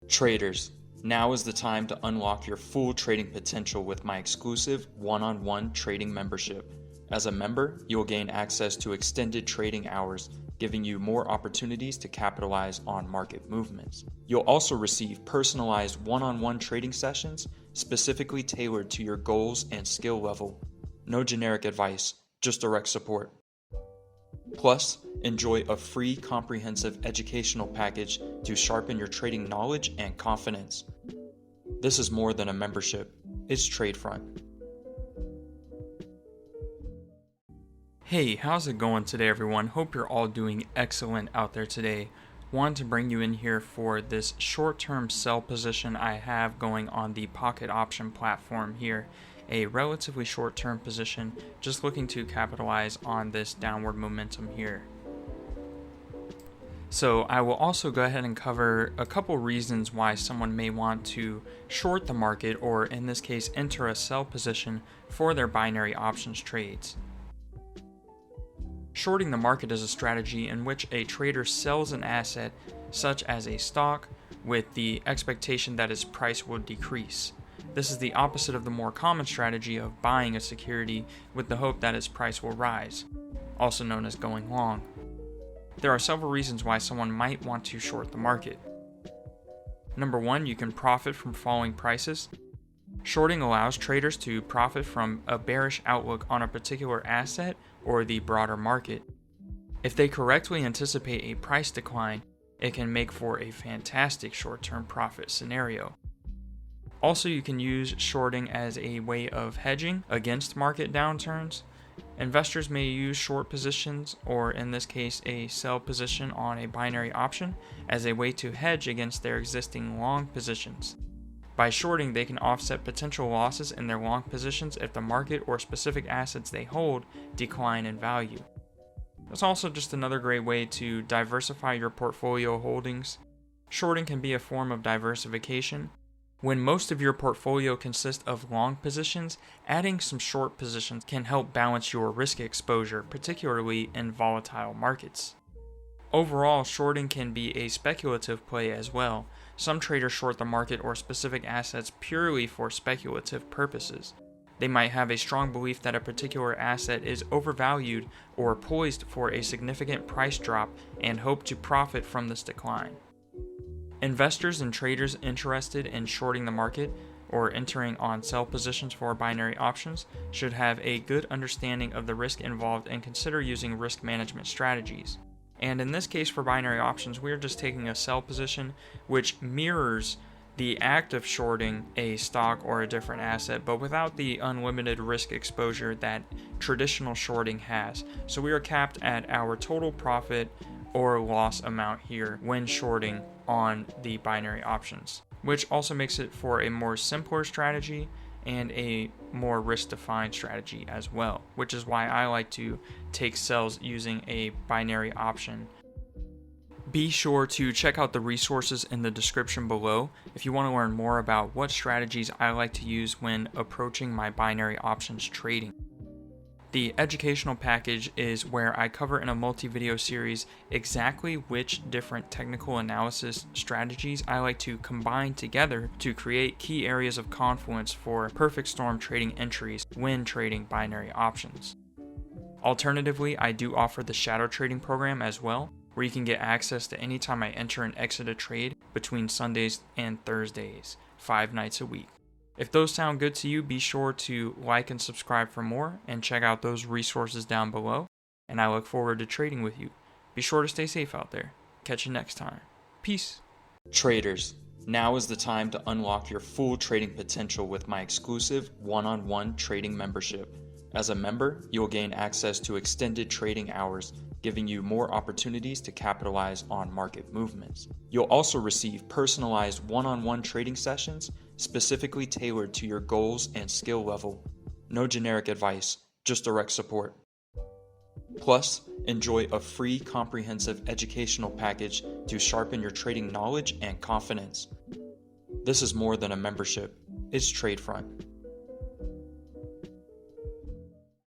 Traders, now is the time to unlock your full trading potential with my exclusive one-on-one trading membership. As a member, you'll gain access to extended trading hours, giving you more opportunities to capitalize on market movements. You'll also receive personalized one-on-one trading sessions specifically tailored to your goals and skill level. No generic advice, just direct support. Plus, enjoy a free comprehensive educational package to sharpen your trading knowledge and confidence. This is more than a membership, it's TradeFront. Hey, how's it going today, everyone? Hope you're all doing excellent out there today. Wanted to bring you in here for this short-term sell position I have going on the pocket option platform here. A relatively short-term position, just looking to capitalize on this downward momentum here. So I will also go ahead and cover a couple reasons why someone may want to short the market, or in this case enter a sell position for their binary options trades. Shorting the market is a strategy in which a trader sells an asset, such as a stock, with the expectation that its price will decrease. This is the opposite of the more common strategy of buying a security with the hope that its price will rise, also known as going long. There are several reasons why someone might want to short the market. Number one, you can profit from falling prices. Shorting allows traders to profit from a bearish outlook on a particular asset or the broader market. If they correctly anticipate a price decline, it can make for a fantastic short-term profit scenario. Also, you can use shorting as a way of hedging against market downturns. Investors may use short positions, or in this case a sell position on a binary option, as a way to hedge against their existing long positions. By shorting, they can offset potential losses in their long positions if the market or specific assets they hold decline in value. It's also just another great way to diversify your portfolio holdings. Shorting can be a form of diversification. When most of your portfolio consists of long positions, adding some short positions can help balance your risk exposure, particularly in volatile markets. Overall, shorting can be a speculative play as well. Some traders short the market or specific assets purely for speculative purposes. They might have a strong belief that a particular asset is overvalued or poised for a significant price drop and hope to profit from this decline. Investors and traders interested in shorting the market or entering on sell positions for binary options should have a good understanding of the risk involved and consider using risk management strategies. And in this case for binary options, we are just taking a sell position which mirrors the act of shorting a stock or a different asset, but without the unlimited risk exposure that traditional shorting has. So we are capped at our total profit or loss amount here when shorting on the binary options, which also makes it for a more simpler strategy and a more risk-defined strategy as well, which is why I like to take sells using a binary option. Be sure to check out the resources in the description below if you want to learn more about what strategies I like to use when approaching my binary options trading. The educational package is where I cover in a multi-video series exactly which different technical analysis strategies I like to combine together to create key areas of confluence for perfect storm trading entries when trading binary options. Alternatively, I do offer the shadow trading program as well, where you can get access to any time I enter and exit a trade between Sundays and Thursdays, 5 nights a week. If those sound good to you, be sure to like and subscribe for more and check out those resources down below, and I look forward to trading with you. Be sure to stay safe out there. Catch you next time. Peace. Traders, now is the time to unlock your full trading potential with my exclusive one-on-one trading membership. As a member, you'll gain access to extended trading hours, giving you more opportunities to capitalize on market movements. You'll also receive personalized one-on-one trading sessions specifically tailored to your goals and skill level. No generic advice, just direct support. Plus, enjoy a free comprehensive educational package to sharpen your trading knowledge and confidence. This is more than a membership, it's TradeFront.